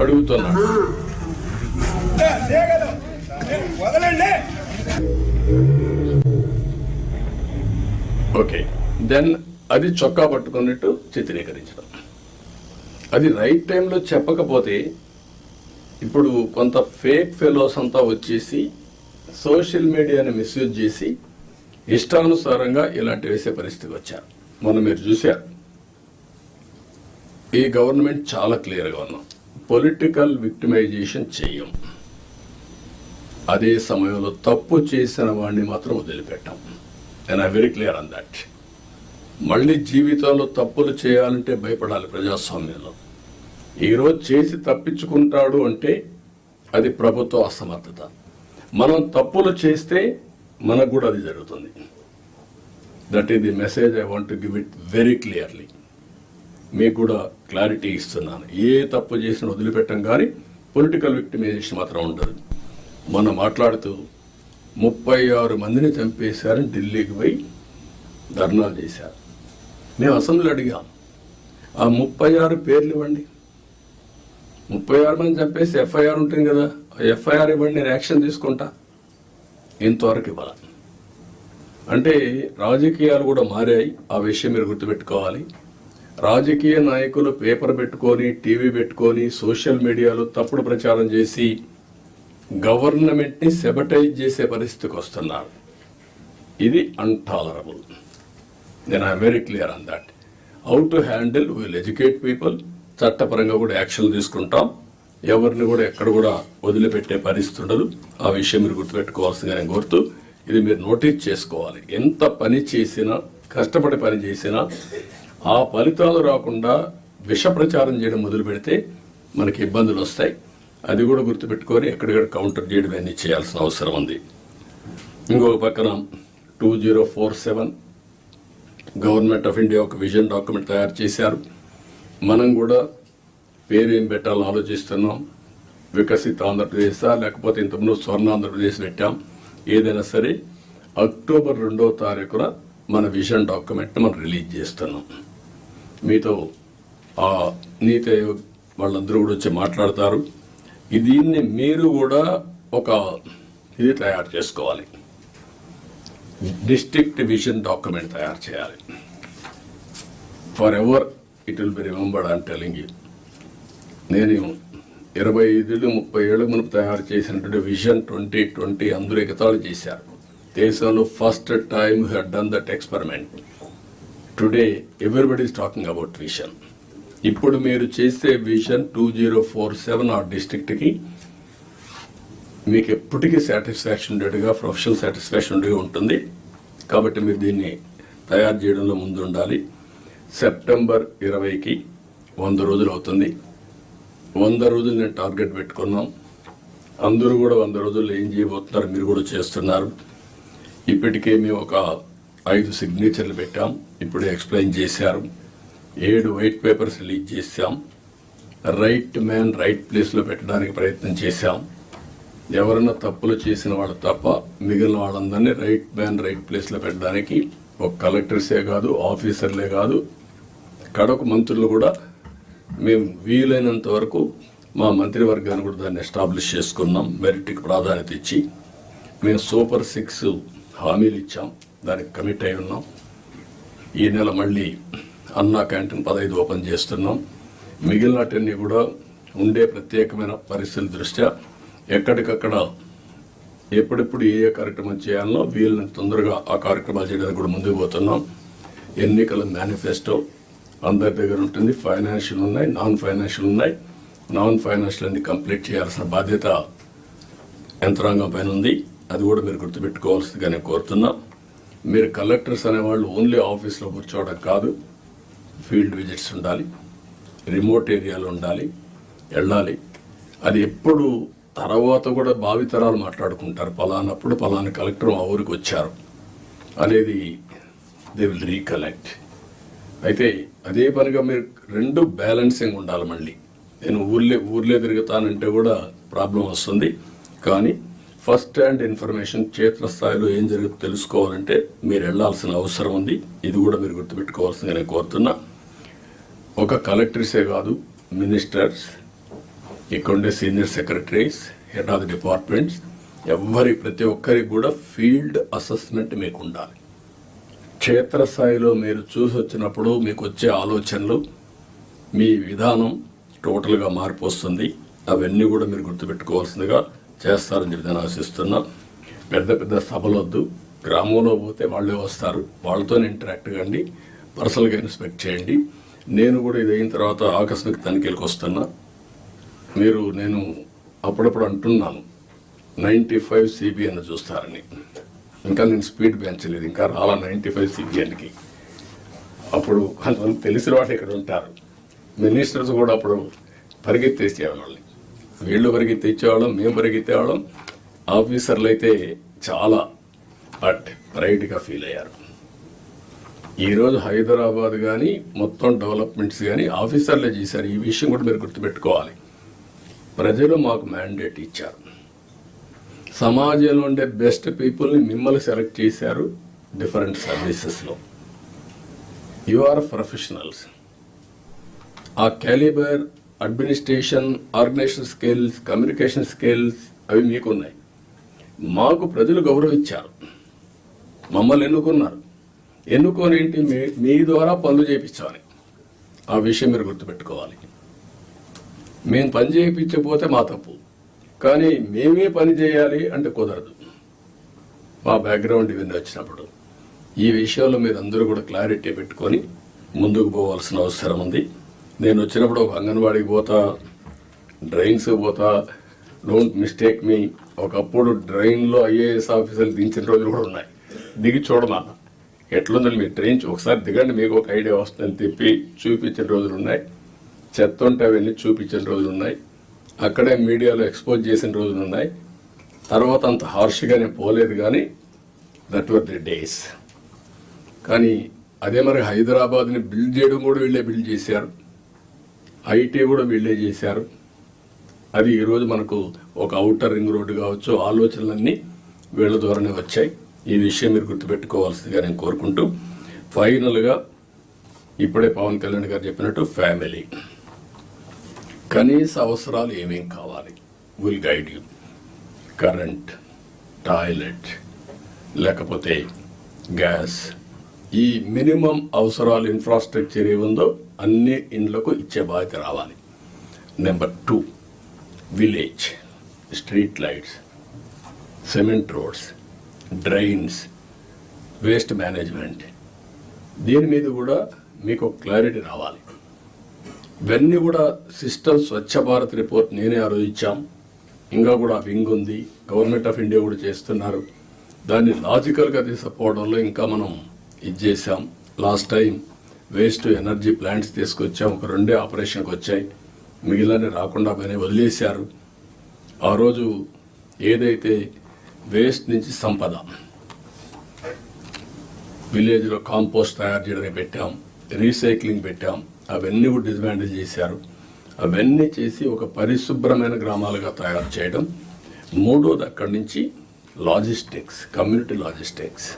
అడుగుతున్నాను. Okay, then అది చొక్కా పట్టుకున్నట్టు చిత్రీకరించడం, అది రైట్ టైంలో చెప్పకపోతే ఇప్పుడు కొంత ఫేక్ ఫెలోస్ అంతా వచ్చేసి సోషల్ మీడియాని మిస్యూజ్ చేసి ఇష్టానుసారంగా ఇలాంటి వేసే పరిస్థితికి వచ్చారు. మొన్న మీరు చూశారు, ఈ గవర్నమెంట్ చాలా క్లియర్గా ఉన్నాం, పొలిటికల్ విక్టిమైజేషన్ చెయ్యం. అదే సమయంలో తప్పు చేసిన వాడిని మాత్రం వదిలిపెట్టాం. And I very clear on that. మళ్ళీ జీవితంలో తప్పులు చేయాలంటే భయపడాలి ప్రజాస్వామ్యంలో. ఈరోజు చేసి తప్పించుకుంటాడు అంటే అది ప్రభుత్వ అసమర్థత. మనం తప్పులు చేస్తే మనకు కూడా అది జరుగుతుంది. That is the message I want to give it very clearly. మీకు కూడా క్లారిటీ ఇస్తున్నాను. ఏ తప్పు చేసినా వదిలిపెట్టం, కానీ పొలిటికల్ విక్టిమైజేషన్ మాత్రం ఉండదు. మనం మాట్లాడుతూ 36 మందిని చంపేశారని ఢిల్లీకి పోయి ధర్నాలు చేశారు. మేము అసెంబ్లీలో అడిగాం, ఆ 36 పేర్లు ఇవ్వండి. 36 మంది చంపేసి ఎఫ్ఐఆర్ ఉంటుంది కదా, ఎఫ్ఐఆర్ ఇవ్వండి, నేను యాక్షన్ తీసుకుంటా. ఇంతవరకు ఇవ్వాలి. అంటే రాజకీయాలు కూడా మారాయి. ఆ విషయం మీరు గుర్తుపెట్టుకోవాలి. రాజకీయ నాయకులు పేపర్ పెట్టుకొని, టీవీ పెట్టుకొని, సోషల్ మీడియాలో తప్పుడు ప్రచారం చేసి గవర్నమెంట్ని సెబటైజ్ చేసే పరిస్థితికి వస్తున్నారు. ఇది అన్టాలరబుల్. నేను I'm very clear on that. How to handle, will educate people. చట్టపరంగా కూడా యాక్షన్ తీసుకుంటాం. ఎవరిని కూడా ఎక్కడ కూడా వదిలిపెట్టే పరిస్థితి ఉండదు. ఆ విషయం మీరు గుర్తుపెట్టుకోవాల్సిందిగా నేను కోరుతూ, ఇది మీరు నోటీస్ చేసుకోవాలి. ఎంత పని చేసినా, కష్టపడి పని చేసినా ఆ ఫలితాలు రాకుండా విష ప్రచారం చేయడం మొదలు పెడితే మనకి ఇబ్బందులు వస్తాయి. అది కూడా గుర్తుపెట్టుకొని ఎక్కడిక్కడ కౌంటర్ చేయడం అన్నీ చేయాల్సిన అవసరం ఉంది. ఇంకొక పక్కన 2047 గవర్నమెంట్ ఆఫ్ ఇండియా ఒక విజన్ డాక్యుమెంట్ తయారు చేశారు. మనం కూడా పేరేం పెట్టాలని ఆలోచిస్తున్నాం. వికసిత ఆంధ్రప్రదేశ్ లేకపోతే ఇంతకుముందు స్వర్ణ ఆంధ్రప్రదేశ్ పెట్టాం. ఏదైనా సరే అక్టోబర్ 2వ తారీఖున మన విజన్ డాక్యుమెంట్ మనం రిలీజ్ చేస్తున్నాం. మీతో ఆ నీతి ఆయోగ్ వాళ్ళందరూ కూడా వచ్చి మాట్లాడతారు. దీన్ని మీరు కూడా ఒక ఇది తయారు చేసుకోవాలి. డిస్ట్రిక్ట్ విజన్ డాక్యుమెంట్ తయారు చేయాలి. For ever it will be remembered. I'm telling you. నేను 25-30 ఏళ్ళ మునుపు తయారు చేసినటువంటి విజన్ 2020 అందరూ ఎగతాళి చేశారు. దేశంలో first time you had done that experiment. Today everybody is talking about vision. ఇప్పుడు మీరు చేసే విజన్ 2047 ఆ డిస్ట్రిక్ట్కి మీకు ఎప్పటికీ సాటిస్ఫాక్షన్ ఉండేట్టుగా, ప్రొఫెషనల్ సాటిస్ఫాక్షన్ ఉండేగా ఉంటుంది. కాబట్టి మీరు దీన్ని తయారు చేయడంలో ముందు ఉండాలి. సెప్టెంబర్ 20కి 100 రోజులు అవుతుంది. 100 రోజులు నేను టార్గెట్ పెట్టుకున్నాం. అందరూ కూడా 100 రోజుల్లో ఏం చేయబోతున్నారు మీరు కూడా చేస్తున్నారు. ఇప్పటికే మేము ఒక 5 సిగ్నేచర్లు పెట్టాం. ఇప్పుడే ఎక్స్ప్లెయిన్ చేశారు. 7 వైట్ పేపర్స్ రిలీజ్ చేశాం. రైట్ మ్యాన్ రైట్ ప్లేస్లో పెట్టడానికి ప్రయత్నం చేశాం. ఎవరన్నా తప్పులు చేసిన వాళ్ళు తప్ప మిగిలిన వాళ్ళందరినీ రైట్ మ్యాన్ రైట్ ప్లేస్లో పెట్టడానికి ఒక కలెక్టర్సే కాదు, ఆఫీసర్లే కాదు, కడకు మంత్రులు కూడా మేము వీలైనంత వరకు మా మంత్రివర్గాన్ని కూడా దాన్ని ఎస్టాబ్లిష్ చేసుకున్నాం. మెరిట్కి ప్రాధాన్యత ఇచ్చి మేము సూపర్ 6 హామీలు ఇచ్చాం. దానికి కమిట్ అయి ఉన్నాం. ఈ నెల మళ్ళీ అన్నా క్యాంటీన్ 15 ఓపెన్ చేస్తున్నాం. మిగిలినటన్నీ కూడా ఉండే ప్రత్యేకమైన పరిస్థితుల దృష్ట్యా ఎక్కడికక్కడ ఎప్పుడెప్పుడు ఏ కార్యక్రమం చేయాలనో వీళ్ళని తొందరగా ఆ కార్యక్రమాలు చేయడానికి కూడా ముందుకు పోతున్నాం. ఎన్నికల మేనిఫెస్టో అందరి దగ్గర ఉంటుంది. ఫైనాన్షియల్ ఉన్నాయి, నాన్ ఫైనాన్షియల్ ఉన్నాయి. నాన్ ఫైనాన్షియల్ అన్ని కంప్లీట్ చేయాల్సిన బాధ్యత యంత్రాంగం పైన ఉంది. అది కూడా మీరు గుర్తుపెట్టుకోవాల్సిందిగా నేను కోరుతున్నా. మీరు కలెక్టర్స్ అనేవాళ్ళు ఓన్లీ ఆఫీస్లో కూర్చోవడం కాదు, ఫీల్డ్ విజిట్స్ ఉండాలి, రిమోట్ ఏరియాలో ఉండాలి, వెళ్ళాలి. అది ఎప్పుడు తర్వాత కూడా భావితరాలు మాట్లాడుకుంటారు, పలానప్పుడు పలానా కలెక్టర్ మా ఊరికి వచ్చారు అనేది దే విల్ రీకలెక్ట్. అయితే అదే పనిగా మీరు 2 బ్యాలెన్సింగ్ ఉండాలి. మళ్ళీ నేను ఊర్లే తిరుగుతానంటే కూడా ప్రాబ్లం వస్తుంది. కానీ ఫస్ట్ హ్యాండ్ ఇన్ఫర్మేషన్ క్షేత్రస్థాయిలో ఏం జరుగుతుందో తెలుసుకోవాలంటే మీరు వెళ్లాల్సిన అవసరం ఉంది. ఇది కూడా మీరు గుర్తుపెట్టుకోవాల్సిందిగా నేను కోరుతున్నా. ఒక కలెక్టర్సే కాదు, మినిస్టర్స్, ఇక్కడ ఉండే senior secretaries, head of the departments, ప్రతి ఒక్కరికి కూడా ఫీల్డ్ అసెస్మెంట్ మీకు ఉండాలి. క్షేత్రస్థాయిలో మీరు చూసి వచ్చినప్పుడు మీకు వచ్చే ఆలోచనలు, మీ విధానం టోటల్గా మార్పు వస్తుంది. అవన్నీ కూడా మీరు గుర్తుపెట్టుకోవాల్సిందిగా చేస్తారని చెప్పి నేను ఆశిస్తున్నా. పెద్ద పెద్ద సభలొద్దు, గ్రామంలో పోతే వాళ్ళే వస్తారు, వాళ్ళతోనే ఇంటరాక్ట్ కండి, పర్సనల్గా ఇన్స్పెక్ట్ చేయండి. నేను కూడా ఇది అయిన తర్వాత ఆకస్మిక తనిఖీలకు వస్తున్నా. నేను అప్పుడప్పుడు అంటున్నాను 95 CBN చూస్తారని. ఇంకా నేను స్పీడ్ పెంచలేదు, ఇంకా రాలా 95 CBNకి. అప్పుడు కొంతమంది తెలిసిన వాళ్ళు ఇక్కడ ఉంటారు, మినిస్టర్స్ కూడా అప్పుడు పరిగెత్తేసేవాళ్ళని. వీళ్ళు పరిగెత్తేసేవాళ్ళం, మేము పరిగెత్తేవాళ్ళం. ఆఫీసర్లు అయితే చాలా ప్రైడ్గా ఫీల్ అయ్యారు. ఈరోజు హైదరాబాద్ కానీ మొత్తం డెవలప్మెంట్స్ కానీ ఆఫీసర్లే చేశారు. ఈ విషయం కూడా మీరు గుర్తుపెట్టుకోవాలి. ప్రజలు మాకు మ్యాండేట్ ఇచ్చారు. సమాజంలో ఉండే బెస్ట్ పీపుల్ని మిమ్మల్ని సెలెక్ట్ చేశారు డిఫరెంట్ సర్వీసెస్లో. You are professionals. ఆ calibre, administration, organisation skills, communication skills అవి మీకున్నాయి. మాకు ప్రజలు గౌరవించారు, మమ్మల్ని ఎన్నుకున్నారు. ఎన్నుకొని మీ ద్వారా పనులు చేయించాలి. ఆ విషయం మీరు గుర్తుపెట్టుకోవాలి. మేము పని చేయించకపోతే మా తప్పు, కానీ మేమే పని చేయాలి అంటే కుదరదు. మా బ్యాక్గ్రౌండ్ ఇవన్నీ వచ్చినప్పుడు ఈ విషయంలో మీరు అందరూ కూడా క్లారిటీ పెట్టుకొని ముందుకు పోవాల్సిన అవసరం ఉంది. నేను వచ్చినప్పుడు ఒక అంగన్వాడీకి పోతా, డ్రైన్స్ పోతా, డోంట్ మిస్టేక్ మీ. ఒకప్పుడు డ్రైన్లో IAS ఆఫీసర్లు దించిన రోజులు కూడా ఉన్నాయి. దిగి చూడమా ఎట్లుందని మీరు ట్రైన్ ఒకసారి దిగండి, మీకు ఒక ఐడియా వస్తుందని తిప్పి చూపించిన రోజులు ఉన్నాయి. చెత్త ఉంటే అవన్నీ చూపించిన రోజులు ఉన్నాయి. అక్కడే మీడియాలో ఎక్స్పోజ్ చేసిన రోజులు ఉన్నాయి. తర్వాత అంత హార్ష్గానే పోలేదు, కానీ దట్ వర్ ది డేస్. కానీ అదే మరి హైదరాబాద్ని బిల్డ్ చేయడం కూడా వీళ్ళే బిల్డ్ చేశారు, IT కూడా వీళ్ళే చేశారు. అది ఈరోజు మనకు ఒక ఔటర్ రింగ్ రోడ్డు కావచ్చు, ఆలోచనలన్నీ వీళ్ళ ద్వారానే వచ్చాయి. ఈ విషయం మీరు గుర్తుపెట్టుకోవాల్సిందిగా నేను కోరుకుంటూ, ఫైనల్గా ఇప్పుడే పవన్ కళ్యాణ్ గారు చెప్పినట్టు ఫ్యామిలీ కనీస అవసరాలు ఏమేం కావాలి will guide you. Current, toilet, లేకపోతే గ్యాస్, ఈ మినిమం అవసరాలు ఇన్ఫ్రాస్ట్రక్చర్ ఏముందో అన్ని ఇండ్లకు ఇచ్చే బాధ్యత రావాలి. Number 2, village street lights, cement roads, drains, waste management, దీని మీద కూడా మీకు క్లారిటీ రావాలి. ఇవన్నీ కూడా సిస్టమ్ స్వచ్ఛ భారత్ రిపోర్ట్ నేనే ఆలోచించాం. ఇంకా కూడా వింగ్ ఉంది, గవర్నమెంట్ ఆఫ్ ఇండియా కూడా చేస్తున్నారు. దాన్ని లాజికల్గా తీసుకుపోవడంలో ఇంకా మనం ఇది చేసాం. Last time waste energy plants తీసుకొచ్చాం, ఒక 2 ఆపరేషన్కి వచ్చాయి, మిగిలిన రాకుండా పైన వదిలేశారు. ఆ రోజు ఏదైతే వేస్ట్ నుంచి సంపద, విలేజ్లో కాంపోస్ట్ తయారు చేయడానికి పెట్టాం, రీసైక్లింగ్ పెట్టాం, అవన్నీ కూడా డిస్మాండిల్ చేశారు. అవన్నీ చేసి ఒక పరిశుభ్రమైన గ్రామాలుగా తయారు చేయడం. 3వది అక్కడి నుంచి లాజిస్టిక్స్, కమ్యూనిటీ లాజిస్టిక్స్.